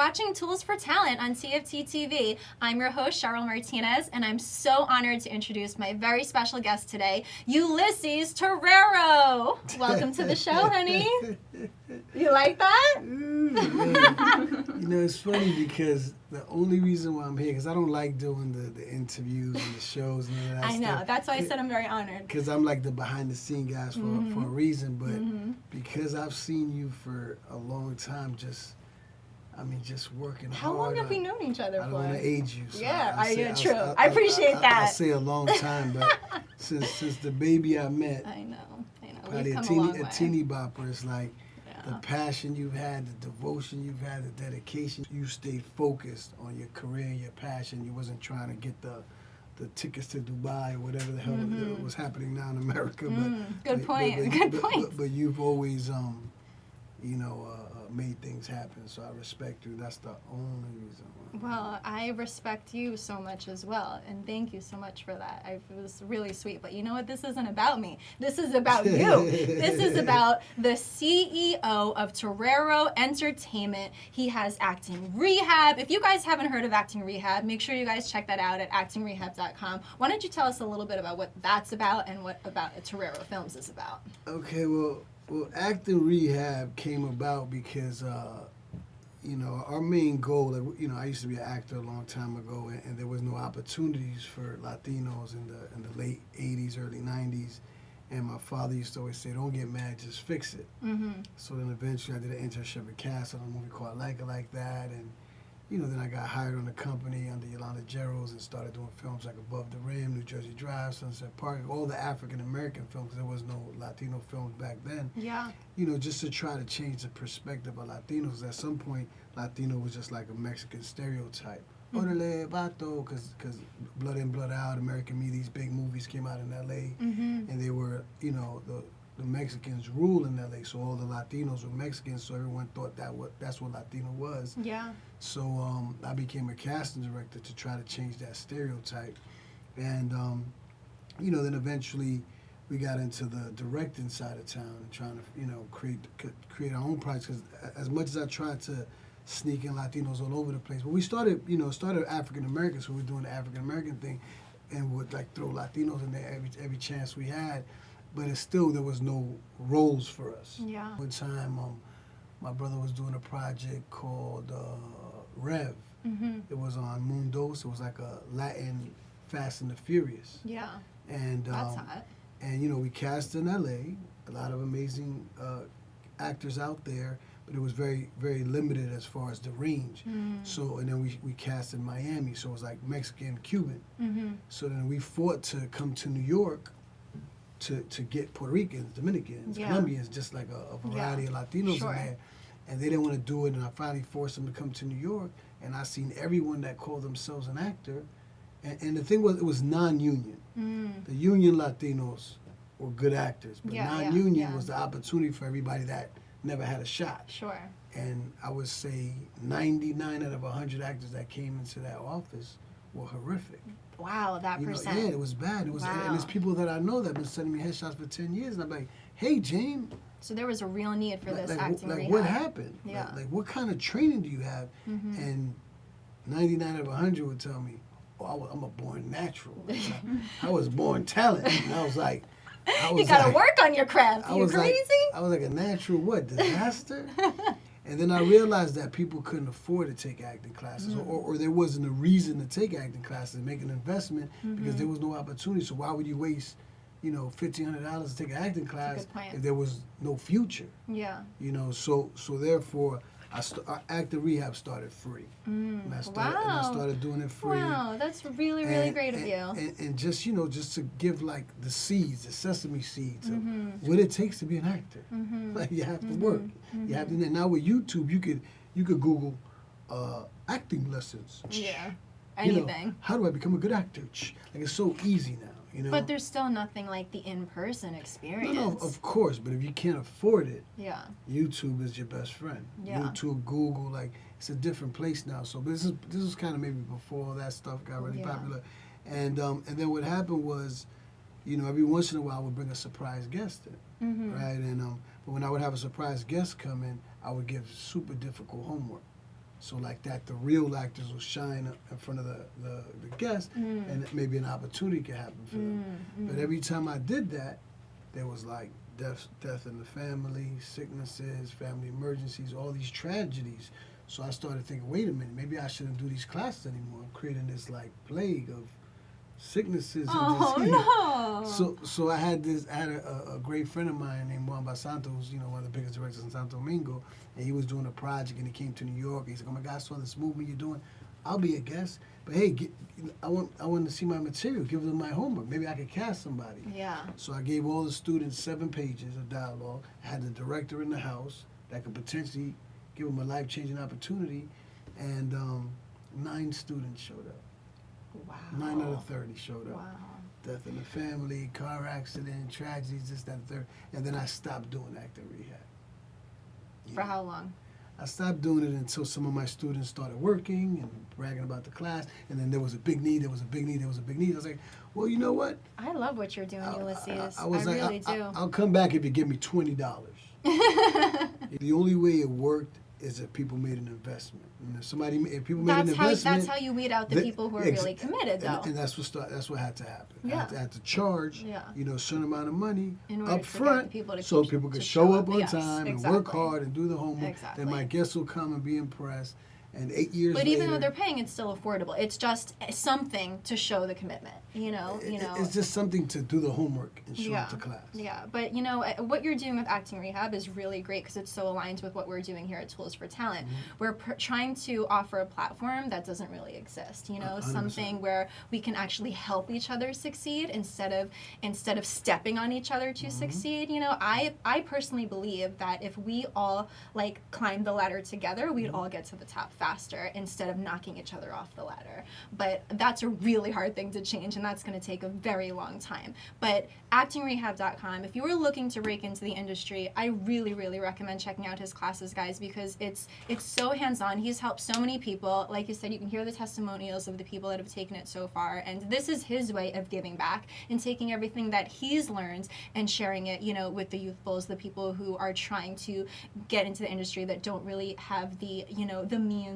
watching Tools for Talent on TFT TV. I'm your host, Cheryl Martinez, and I'm so honored to introduce my very special guest today, Ulysses Terrero. Welcome to the show, honey. You like that? You know, it's funny because the only reason why I'm here, because I don't like doing the interviews and the shows and all that I know. stuff. That's why I said I'm very honored. Because I'm like the behind-the-scene guys for a reason, but because I've seen you for a long time, just working hard. How long have we known each other for? I don't want to age you. So Yeah, true. I appreciate that. I say a long time, but since the baby I met, I know. Probably We've come a long way. a teeny bopper. It's like the passion you've had, the devotion you've had, the dedication. You stayed focused on your career and your passion. You wasn't trying to get the tickets to Dubai or whatever the hell was happening now in America. Good point. But you've always, made things happen. So I respect you. That's the only reason why. Well, I respect you so much as well, and thank you so much for that. It was really sweet. But you know what? This isn't about me. This is about you. This is about the CEO of Terrero Entertainment. He has Acting Rehab. If you guys haven't heard of Acting Rehab, make sure you guys check that out at actingrehab.com. Why don't you tell us a little bit about what that's about and what about Terrero Films is about? Okay, well, Acting Rehab came about because, our main goal, I used to be an actor a long time ago, and there was no opportunities for Latinos in the late 80s, early 90s. And my father used to always say, don't get mad, just fix it. So then eventually I did an internship at Cast on a movie called Like It Like That. And, then I got hired on the company under Elaina and started doing films like Above the Rim, New Jersey Drive, Sunset Park, all the African-American films. There was no Latino films back then. Yeah. Just to try to change the perspective of Latinos. At some point, Latino was just like a Mexican stereotype. Orale, vato, because Blood In, Blood Out, American Me, these big movies came out in L.A. And they were, the Mexicans rule in L.A., so all the Latinos were Mexicans, so everyone thought that's what Latino was. Yeah. So I became a casting director to try to change that stereotype. And, then eventually we got into the directing side of town and trying to, create our own projects. Because as much as I tried to sneak in Latinos all over the place, but we started African Americans, so we were doing the African American thing and would throw Latinos in there every chance we had. But there was no roles for us. Yeah. One time, my brother was doing a project called Rehab. It was on Mundos. It was like a Latin Fast and the Furious. Yeah. And that's hot. And we cast in LA, a lot of amazing actors out there, but it was very, very limited as far as the range. So, and then we cast in Miami, so it was like Mexican, Cuban. So then we fought to come to New York to get Puerto Ricans, Dominicans, Colombians, just like a variety of Latinos in there. And they didn't want to do it, and I finally forced them to come to New York, and I seen everyone that called themselves an actor. And the thing was, it was non-union. The union Latinos were good actors, but non-union was the opportunity for everybody that never had a shot. Sure. And I would say 99 out of 100 actors that came into that office were horrific. Wow, that percent. Yeah, it was bad. It was, and there's people that I know that have been sending me headshots for 10 years, and I'm like, hey, James. So there was a real need for this acting rehab. What happened? Yeah. Like, what kind of training do you have? And 99 out of 100 would tell me, I'm a born natural. I was born talent. And I was like, you gotta work on your craft. You crazy? I was like a natural what? Disaster? And then I realized that people couldn't afford to take acting classes, or there wasn't a reason to take acting classes and make an investment because there was no opportunity. So why would you waste, $1,500 to take an acting class if there was no future? Yeah. So therefore, Acting Rehab started free. And I started doing it free. Wow, that's really, really great of you. And just, just to give like the seeds, the sesame seeds of what it takes to be an actor. Like you have to work. You have to. Now with YouTube, you could Google acting lessons. Yeah. Anything. How do I become a good actor? Like it's so easy now. But there's still nothing like the in-person experience. No, of course. But if you can't afford it, YouTube is your best friend. Yeah. YouTube, Google, like it's a different place now. So this is kind of maybe before all that stuff got really popular. And then what happened was, every once in a while I would bring a surprise guest in, right? And but when I would have a surprise guest come in, I would give super difficult homework. So like that, the real actors will shine in front of the guests, and maybe an opportunity could happen for them. But every time I did that, there was like death in the family, sicknesses, family emergencies, all these tragedies. So I started thinking, wait a minute, maybe I shouldn't do these classes anymore. I'm creating this like plague of sicknesses and disease. No. So I had a great friend of mine named Juan Basanto, who's one of the biggest directors in Santo Domingo, and he was doing a project and he came to New York. He's like, oh my God, I saw this movement you're doing. I'll be a guest, but hey, I want to see my material. Give them my homework. Maybe I could cast somebody. Yeah. So I gave all the students 7 pages of dialogue. I had the director in the house that could potentially give them a life-changing opportunity, and 9 students showed up. Wow. 9 out of 30 showed up. Wow. Death in the family, car accident, tragedies, this, that, and third. And then I stopped doing acting rehab. For how long? I stopped doing it until some of my students started working and bragging about the class. And then there was a big need, there was a big need, there was a big need. I was like, well, you know what? I love what you're doing, Ulysses. I was like, really do. I'll come back if you give me $20. The only way it worked is if people made an investment. And if people made an investment, that's how you weed out the people who are really committed, though. And that's what had to happen. Yeah. I had to charge, a certain amount of money up to front, so people could show up on time and work hard and do the homework. Exactly. Then my guests will come and be impressed. And 8 years But later, even though they're paying, it's still affordable. It's just something to show the commitment, It's just something to do the homework and show up to class. Yeah, but what you're doing with Acting Rehab is really great because it's so aligned with what we're doing here at Tools for Talent. We're trying to offer a platform that doesn't really exist. 100%. Something where we can actually help each other succeed instead of stepping on each other to succeed. I personally believe that if we all climb the ladder together, we'd all get to the top faster instead of knocking each other off the ladder. But that's a really hard thing to change, and that's going to take a very long time. But actingrehab.com, if you are looking to break into the industry, I really, really recommend checking out his classes, guys, because it's so hands-on. He's helped so many people. Like you said, you can hear the testimonials of the people that have taken it so far, and this is his way of giving back and taking everything that he's learned and sharing it, with the youthfuls, the people who are trying to get into the industry that don't really have the, the means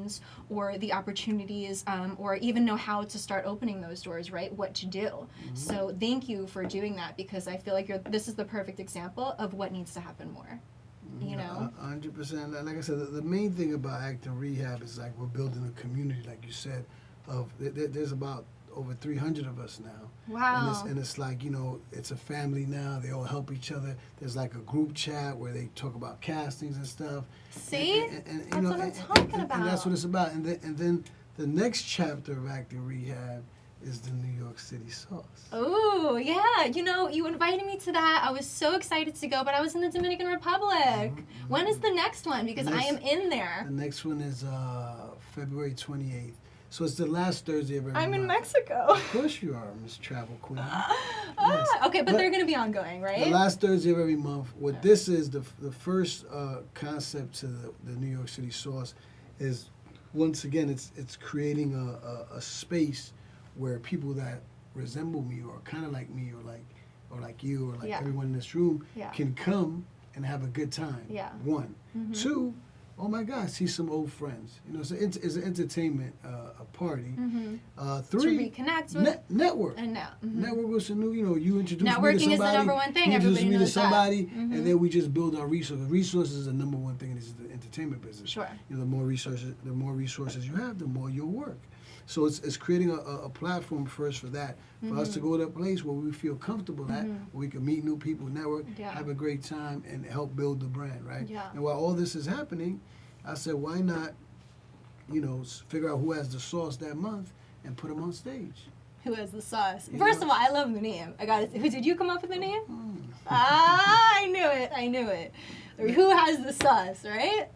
or the opportunities or even know how to start opening those doors, right? What to do. So thank you for doing that, because I feel like this is the perfect example of what needs to happen more. 100%. Like I said, the main thing about Acting Rehab is we're building a community, like you said. There's about over 300 of us now. Wow. And it's it's a family now. They all help each other. There's a group chat where they talk about castings and stuff. See? And that's what I'm talking about. And that's what it's about. And then the next chapter of Acting Rehab is the New York City sauce. Oh, yeah. You invited me to that. I was so excited to go, but I was in the Dominican Republic. When is the next one? Because I am in there. The next one is February 28th. So it's the last Thursday of every month. I'm in Mexico. Of course you are, Miss Travel Queen. Yes. Okay, but they're going to be ongoing, right? The last Thursday of every month. What this is, the first concept to the New York City sauce is, once again, it's creating a space where people that resemble me or kind of like me or like you or everyone in this room can come and have a good time. Yeah. 1. 2, oh my God, see some old friends. It's an entertainment a party. 3, to reconnect with network. And now Network with some new. You introduce networking me to somebody. is the number one thing. You introduce Everybody me to knows somebody, that. and then we just build our resources. Resources is the number one thing in this entertainment business. Sure. The more resources you have, the more you'll work. So it's creating a platform first for that, for us to go to a place where we feel comfortable at, where we can meet new people, network, have a great time, and help build the brand, right? Yeah. And while all this is happening, I said, why not, figure out who has the sauce that month and put them on stage. Who has the sauce? First of all, I love the name. Who did you come up with the name? I knew it. Who has the sauce, right?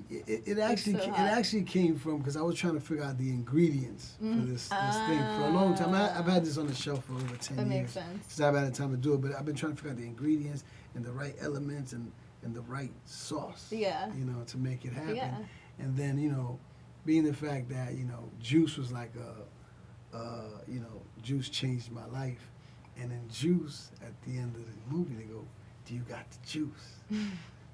It actually came from, because I was trying to figure out the ingredients for this thing for a long time. I've had this on the shelf for over 10 years. That makes sense. Because I've had the time to do it, but I've been trying to figure out the ingredients and the right elements and the right sauce. Yeah. To make it happen. Yeah. And then, being the fact that, Juice was like Juice changed my life. And then Juice, at the end of the movie, they go, do you got the juice?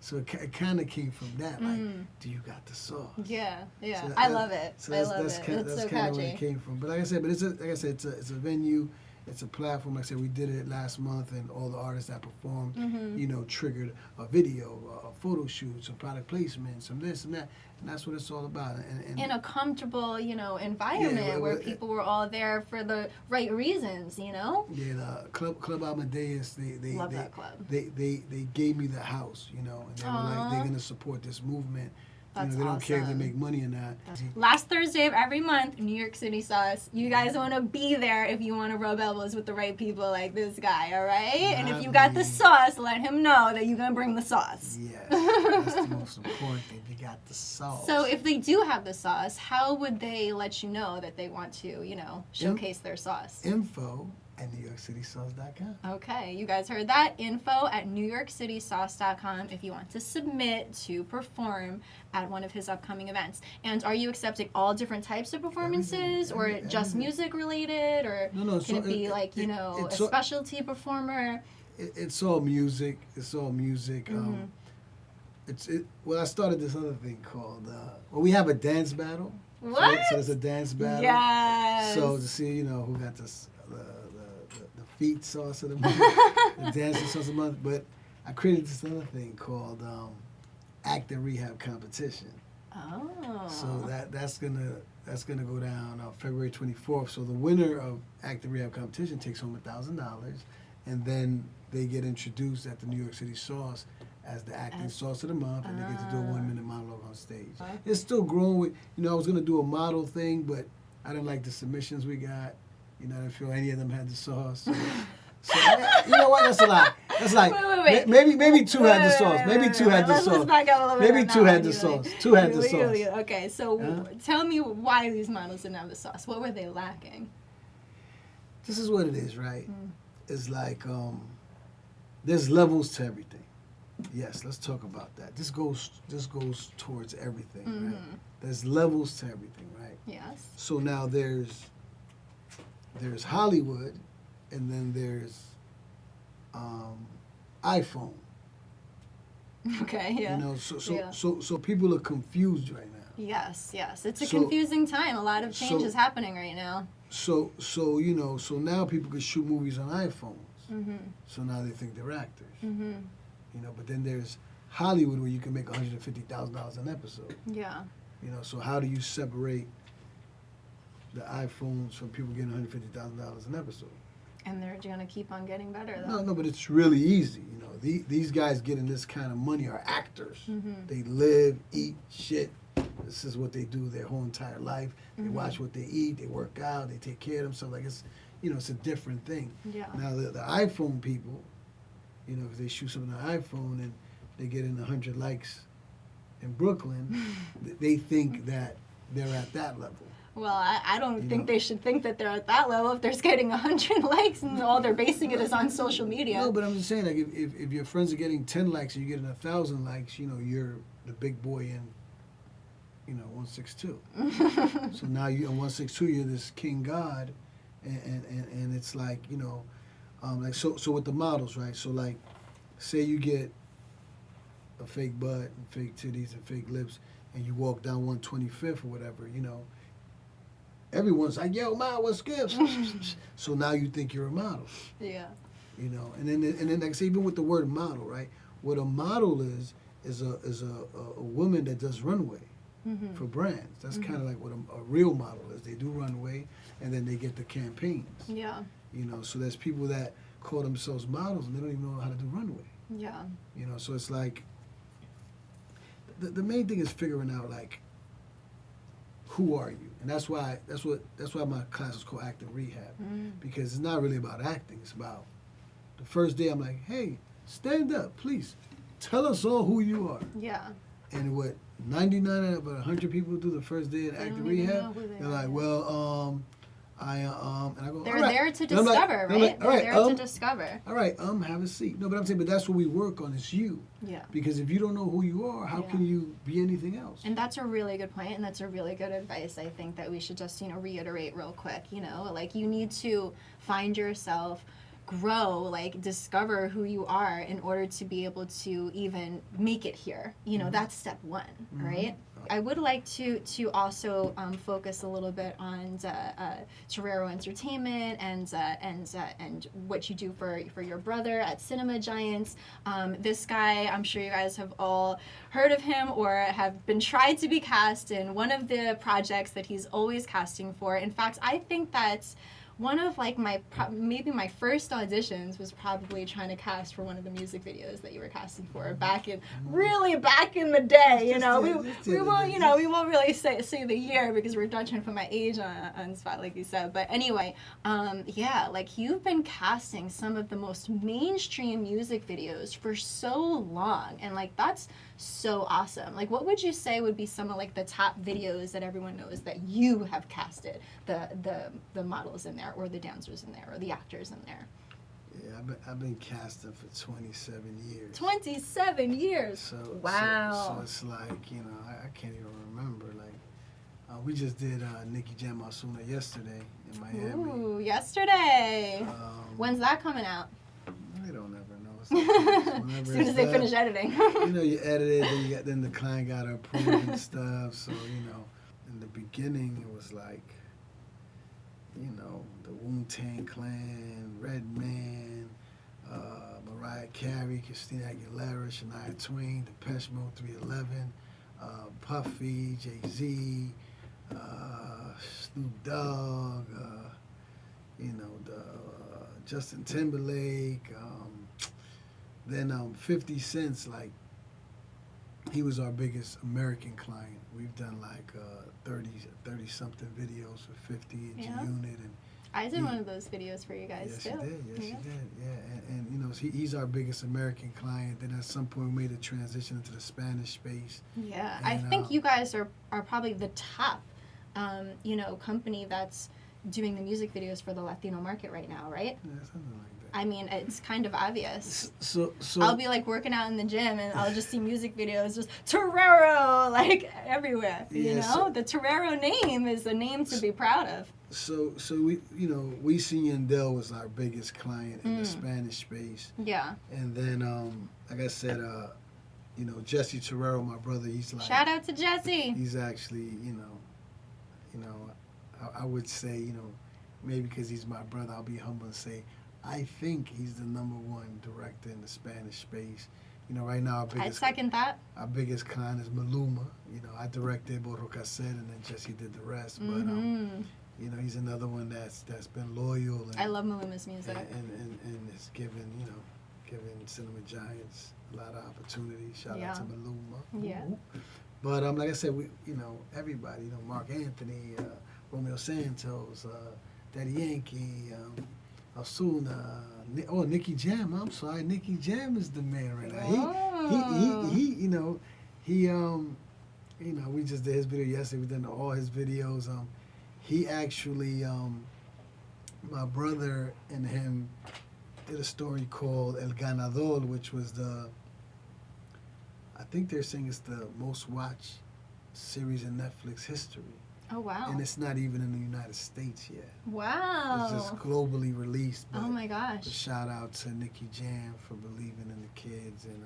So it kind of came from that. Like, do you got the sauce? Yeah, yeah. So I love it. So I love it. That's It's so kind of where catchy. it came from. But like I said, it's a venue. It's a platform. Like I said, we did it last month, and all the artists that performed, you know, triggered a video, a photo shoot, some product placement, some this and that, and that's what it's all about. And In a comfortable, you know, environment where people were all there for the right reasons, you know. Yeah, the Club Amadeus. They Love that club. They gave me the house, you know, and they were like, they're gonna support this movement. That's they don't care if they awesome. make money or not. Last Thursday of every month, New York City Sauce. You guys want to be there if you want to rub elbows with the right people like this guy, all right? And if you got the sauce, let him know that you're going to bring the sauce. Yes, that's the most important thing. You got the sauce. So if they do have the sauce, how would they let you know that they want to, you know, showcase their sauce? Info at NewYorkCitySauce.com. Okay, you guys heard that. Info at NewYorkCitySauce.com if you want to submit to perform at one of his upcoming events. And are you accepting all different types of performances, or just music related, or can it be like, you know, a specialty performer? It's all music. It's all music. Well, I started this other thing called, we have a dance battle. What? So there's a dance battle. Yes. So to see, you know, who got the feet sauce of the month, the dancing sauce of the month. But I created this other thing called Act and Rehab competition. Oh. So that's gonna go down February 24th. So the winner of Act and Rehab competition takes home $1,000, and then they get introduced at the New York City Sauce as the acting sauce of the month, and they get to do a 1-minute monologue on stage. It's still growing. With, you know, I was gonna do a model thing, but I didn't like the submissions we got. You know, I didn't feel any of them had the sauce. So you know what? That's a lot. That's like wait. maybe two had the sauce. Maybe two had the sauce. Let's back up a little bit. Maybe two had the sauce. Two had the sauce. Okay, so tell me why these models didn't have the sauce. What were they lacking? This is what it is, right? It's like there's levels to everything. Yes, let's talk about that. This goes towards everything, right? There's levels to everything, right? Yes. So now there's Hollywood, and then there's iPhone. Okay, yeah. You know, so people are confused right now. Yes. It's a confusing time. A lot of change is happening right now. So you know, so now people can shoot movies on iPhones. So now they think they're actors. You know, but then there's Hollywood where you can make $150,000 an episode. Yeah. You know, so how do you separate the iPhones from people getting $150,000 an episode? And they're going to keep on getting better, though. No, but it's really easy. You know, these guys getting this kind of money are actors. They live, eat, shit. This is what they do their whole entire life. They watch what they eat. They work out. They take care of themselves. Like it's, you know, it's a different thing. Yeah. Now the iPhone people, you know, because they shoot something on an iPhone and they get in 100 likes in Brooklyn, they think that they're at that level. Well, I don't think they should think that they're at that level if they're getting 100 likes and all they're basing it is on social media. No, but I'm just saying, like, if your friends are getting 10 likes and you're getting 1,000 likes, you know, you're the big boy in, you know, 162. So now you in 162, you're this king god, and it's like, you know, like so with the models, right? So like, say you get a fake butt and fake titties and fake lips, and you walk down 125th or whatever, you know. Everyone's like, yo, Ma, what's good? So now you think you're a model. Yeah. You know, and then like I say, even with the word model, right? What a model is a woman that does runway for brands. That's kind of like what a real model is. They do runway, and then they get the campaigns. Yeah. You know, so there's people that call themselves models and they don't even know how to do runway. Yeah. You know, so it's like the main thing is figuring out like, who are you? And that's why my class is called Act and Rehab, because it's not really about acting. It's about the first day. I'm like, hey, stand up, please, tell us all who you are. Yeah. And what 99 out of 100 people do the first day at Act and Rehab, they're like, well, and I go, they're there to discover, right? They're there to discover. All right, have a seat. No, but I'm saying, but that's what we work on. It's you. Yeah. Because if you don't know who you are, how can you be anything else? And that's a really good point, and that's a really good advice. I think that we should just, you know, reiterate real quick. You know, like you need to find yourself, grow, like discover who you are in order to be able to even make it here. You know, that's step one, right? I would like to also focus a little bit on Terrero Entertainment and what you do for your brother at Cinema Giants. This guy, I'm sure you guys have all heard of him or have been tried to be cast in one of the projects that he's always casting for. In fact, I think that's one of like maybe my first auditions was probably trying to cast for one of the music videos that you were casting for back in the day. You know, we won't really say the year because we're not trying to put my age on spot like you said. But anyway, yeah, like you've been casting some of the most mainstream music videos for so long, and like that's so awesome. Like, what would you say would be some of like the top videos that everyone knows that you have casted the models in there, or the dancers in there, or the actors in there? Yeah, I've been casting for 27 years. 27 years. So wow. So it's like, you know, I can't even remember. Like, we just did Nikiema yesterday in Miami. Ooh, yesterday. When's that coming out? They don't ever know. As soon as they finish editing. You know, you edit it, then the client got to approve and stuff. So, you know, in the beginning, it was like, you know, the Wu-Tang Clan, Redman, Mariah Carey, Christina Aguilera, Shania Twain, Depeche Mode 311, Puffy, Jay-Z, Snoop Dogg, you know, Justin Timberlake, then 50 Cent's, like, he was our biggest American client. We've done like 30-something videos for 50 and G-Unit. And I did one of those videos for you guys yes, too. Yes, you did. Yeah, and you know, he's our biggest American client. Then at some point we made a transition into the Spanish space. Yeah, and, I think you guys are probably the top, you know, company that's doing the music videos for the Latino market right now, right? Yeah, something like that. I mean, it's kind of obvious. So I'll be like working out in the gym and I'll just see music videos, just Terrero, like everywhere. You know, the Terrero name is a name to be proud of. So we, you know, Wisin Yandel was our biggest client in the Spanish space. Yeah. And then, like I said, you know, Jesse Terrero, my brother, he's like, shout out to Jesse. He's actually, you know, I would say, you know, maybe because he's my brother, I'll be humble and say, I think he's the #1 director in the Spanish space. You know, right now I second that. Our biggest client is Maluma. You know, I directed Borro Cassette and then Jesse did the rest. But you know, he's another one that's been loyal. And, I love Maluma's music. And it's given Cinema Giants a lot of opportunities. Shout out to Maluma. Yeah. But like I said, we, you know, everybody, you know, Mark Anthony, Romeo Santos, Daddy Yankee, Osuna, Nicky Jam. I'm sorry, Nicky Jam is the man right now. He you know, you know, we just did his video yesterday. We did all his videos. He actually, my brother and him did a story called El Ganador, which was I think they're saying it's the most watched series in Netflix history. Oh, wow. And it's not even in the United States yet. Wow. It's just globally released. But, oh, my gosh. But shout out to Nicky Jam for believing in the kids. And,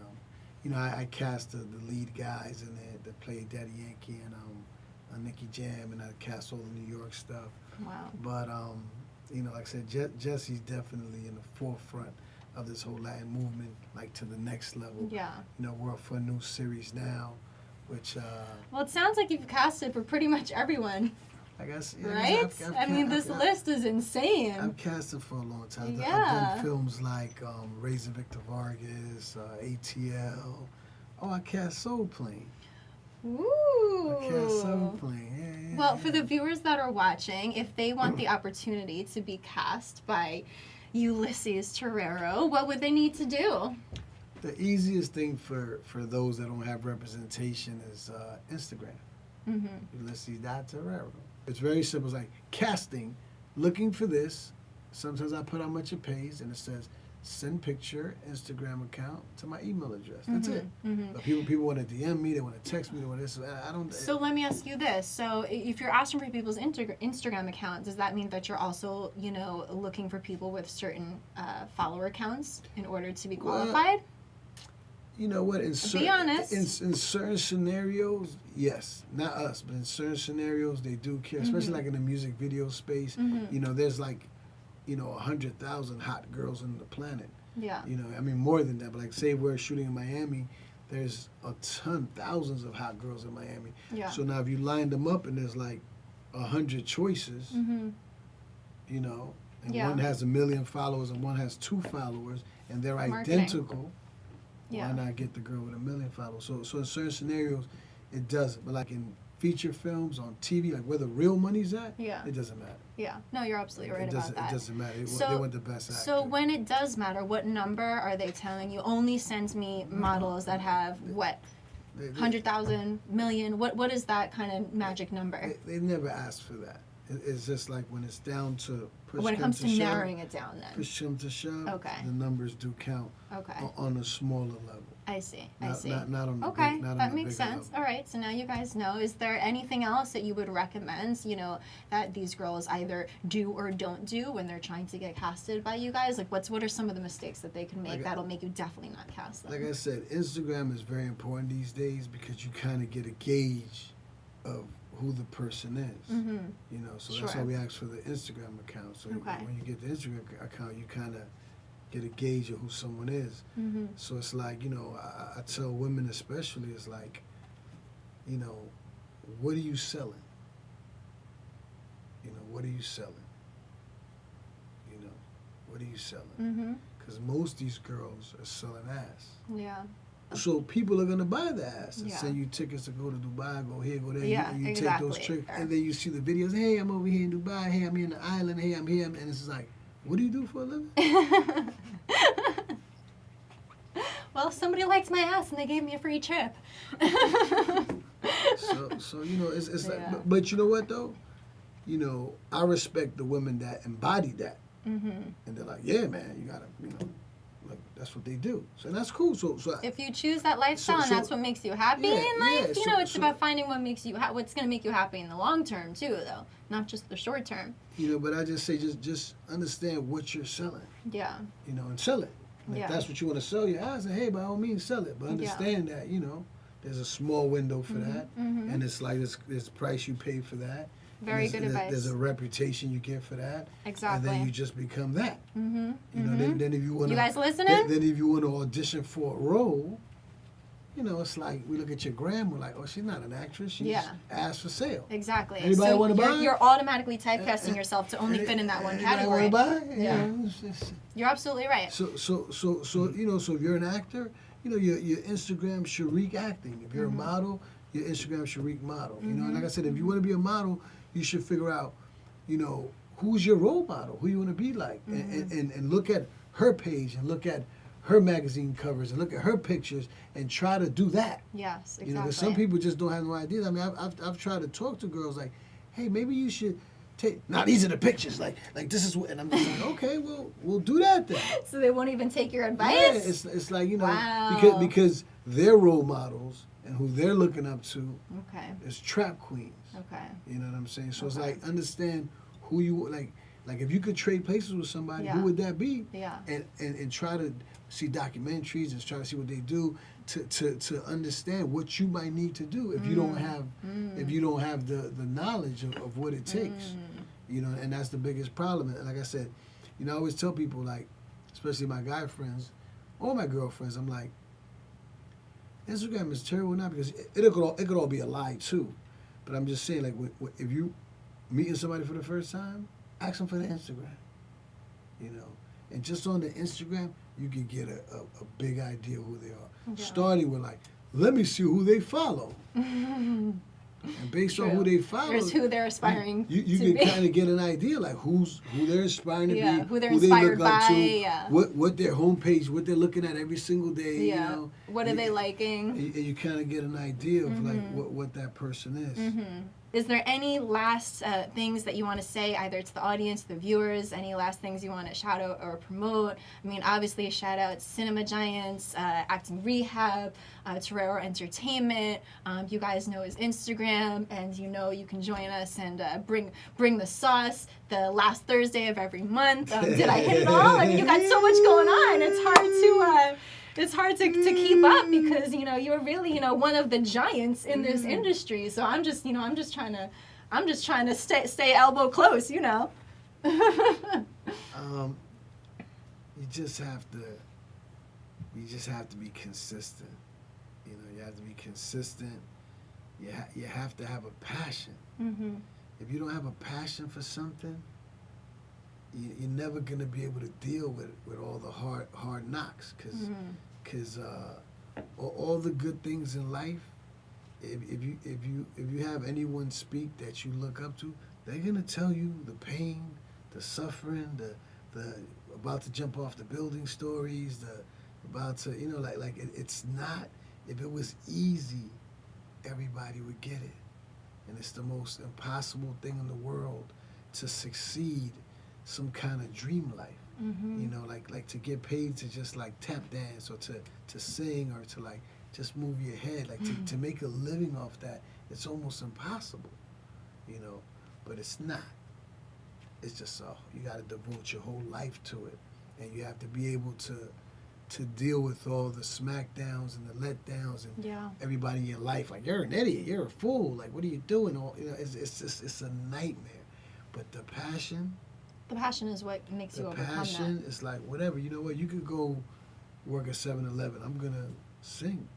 you know, I cast the lead guys in there that played Daddy Yankee and Nicky Jam, and I cast all the New York stuff. Wow. But, you know, like I said, Jesse's definitely in the forefront of this whole Latin movement, like to the next level. Yeah. You know, we're up for a new series now. Which, well, it sounds like you've casted for pretty much everyone. I guess, yeah, right? I mean, this list is insane. I've casted for a long time. Yeah. I've done films like Raising Victor Vargas, ATL. Oh, I cast Soul Plane. Ooh. I cast Soul Plane. Yeah. Well, for the viewers that are watching, if they want the opportunity to be cast by Ulysses Terrero, what would they need to do? The easiest thing for those that don't have representation is Instagram. Ulysses.Terrero. It's very simple. It's like casting, looking for this. Sometimes I put how much it pays, and it says send picture, Instagram account to my email address. That's it. But people want to DM me, they want to text me, they want this. I don't. So let me ask you this: so if you're asking for people's Instagram account, does that mean that you're also, looking for people with certain follower counts in order to be qualified? You know what? Be honest. In certain scenarios, yes. Not us, but in certain scenarios, they do care. Especially like in the music video space. There's like, 100,000 hot girls on the planet. Yeah. I mean more than that. But like, say we're shooting in Miami, there's thousands of hot girls in Miami. Yeah. So now if you line them up and there's like 100 choices, and one has 1 million followers and one has 2 followers, and they're identical. Yeah. Why not get the girl with 1 million followers? So in certain scenarios, it doesn't. But like in feature films on TV, like where the real money's at, it doesn't matter. Yeah. No, you're absolutely right about that. It doesn't matter. So, they want the best actor. So when it does matter, what number are they telling you? Only send me models that have what? 100,000, million? What is that kind of magic number? They never ask for that. It's just like when it's down to when it comes to narrowing it down, then push them to shove. Okay. The numbers do count. Okay. On a smaller level. I see. Not on the okay, big, not that on makes sense. Level. All right, so now you guys know. Is there anything else that you would recommend? That these girls either do or don't do when they're trying to get casted by you guys? Like, what are some of the mistakes that they can make that'll make you definitely not cast them? Like I said, Instagram is very important these days because you kind of get a gauge of who the person is. So that's why we ask for the Instagram account. So when you get the Instagram account, you kind of get a gauge of who someone is. So it's like, I tell women especially, it's like, what are you selling? What are you selling? What are you selling? Because most of these girls are selling ass. Yeah. So people are gonna buy the ass and send you tickets to go to Dubai, go here, go there. Yeah, you exactly. take those trips, and then you see the videos. Hey, I'm over here in Dubai. Hey, I'm here in the island. Hey, I'm here, and it's like, what do you do for a living? Well, somebody liked my ass and they gave me a free trip. so it's like, but you know what though? I respect the women that embody that, and they're like, yeah, man, you gotta, like that's what they do. So that's cool. So if you choose that lifestyle and that's what makes you happy in life, it's about finding what makes you what's gonna make you happy in the long term too, though, not just the short term. But I just say just understand what you're selling. Yeah. And sell it. And if that's what you want to sell your ass, then hey, by all means, sell it. But understand that there's a small window for that, and it's like there's a price you pay for that. Very good advice. There's a reputation you get for that. Exactly. And then you just become that. Then if you want you guys listening? Then if you want to audition for a role, it's like we look at your gram, we're like, oh, she's not an actress. She's asked for sale. Exactly. Anybody want to buy? You're automatically typecasting yourself to only fit in that one category. Want to buy? Yeah. You're absolutely right. So if you're an actor, your Instagram Sharik acting. If you're a model, your Instagram Sharik model. And like I said, if you want to be a model, you should figure out, who's your role model, who you want to be like, and look at her page and look at her magazine covers and look at her pictures and try to do that. Yes, exactly. Because some people just don't have no idea. I mean, I've tried to talk to girls like, hey, maybe you should take. Now these are the pictures. Like this is what, and I'm just like, okay, well, we'll do that then. So they won't even take your advice. Yeah, it's like because their role models and who they're looking up to is trap queens. Okay. You know what I'm saying? So it's like understand who you like if you could trade places with somebody, who would that be? Yeah. And try to see documentaries and try to see what they do to understand what you might need to do if you don't have the knowledge of what it takes. And that's the biggest problem. And like I said, I always tell people, like, especially my guy friends or my girlfriends, I'm like, Instagram is terrible now because it could all be a lie too. But I'm just saying, like, if you meeting somebody for the first time, ask them for the Instagram, and just on the Instagram, you can get a big idea who they are. Yeah. Starting with like, let me see who they follow, and based on who they follow, there's who they're aspiring. You can kind of get an idea like who they're aspiring to be, who they're inspired they look up by, to, what their homepage, what they're looking at every single day. What are they liking? And you kind of get an idea of like what that person is. is there any last things that you want to say, either to the audience, the viewers, any last things you want to shout out or promote? I mean, obviously, a shout out to Cinema Giants, Acting Rehab, Terrero Entertainment. You guys know his Instagram, and you know you can join us and bring the sauce the last Thursday of every month. Did I hit it all? I mean, you got so much going on. It's hard to keep up because, you know, you're really, you know, one of the giants in this industry. So I'm just trying to stay elbow close, you know. You just have to be consistent. You know, you have to be consistent. You have to have a passion. Mm-hmm. If you don't have a passion for something, you're never gonna be able to deal with all the hard knocks, because all the good things in life, if you have anyone speak that you look up to, they're gonna tell you the pain, the suffering, the about to jump off the building stories, the about to, you know, like it's not. If it was easy, everybody would get it, and it's the most impossible thing in the world to succeed some kind of dream life. You know, like to get paid to just like tap dance or to sing or to like just move your head, like to make a living off that, it's almost impossible, you know, but it's not. It's just you got to devote your whole life to it, and you have to be able to deal with all the smackdowns and the letdowns and everybody in your life, like, you're an idiot, you're a fool, like, what are you doing? All, you know, it's a nightmare. But the passion is what makes you overcome that. The passion is like, whatever, you know what, you could go work at 7-Eleven. I'm going to sing.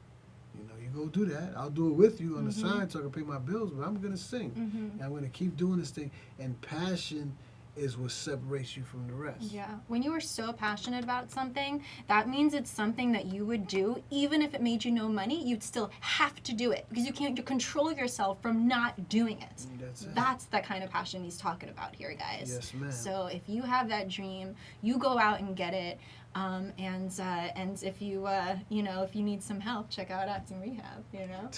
You know, you go do that. I'll do it with you on the side so I can pay my bills, but I'm going to sing. And I'm going to keep doing this thing. And passion is what separates you from the rest. Yeah. When you are so passionate about something, that means it's something that you would do, even if it made you no money, you'd still have to do it because you can't control yourself from not doing it. That's the kind of passion he's talking about here, guys. Yes, ma'am. So if you have that dream, you go out and get it. And if you you know, if you need some help, check out Acting Rehab, you know.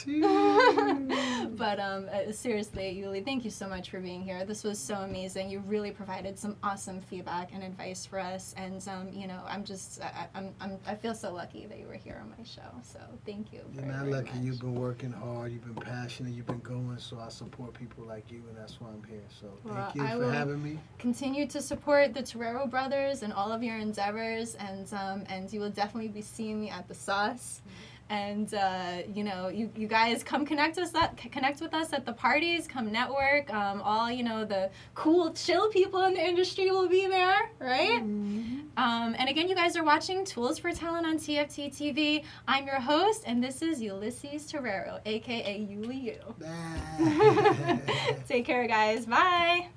But seriously, Yuli, thank you so much for being here. This was so amazing. You really provided some awesome feedback and advice for us, and you know, I feel so lucky that you were here on my show. So thank you. You're not lucky. Much. You've been working hard. You've been passionate. You've been going. So I support people like you, and that's why I'm here. So thank you for having me. Continue to support the Terrero brothers and all of your endeavors. And you will definitely be seeing me at the sauce. And you know, you guys come connect with us at the parties. Come network. All, you know, the cool, chill people in the industry will be there, right? And again, you guys are watching Tools for Talent on TFT TV. I'm your host, and this is Ulysses Terrero, aka Yuli U. Take care, guys. Bye.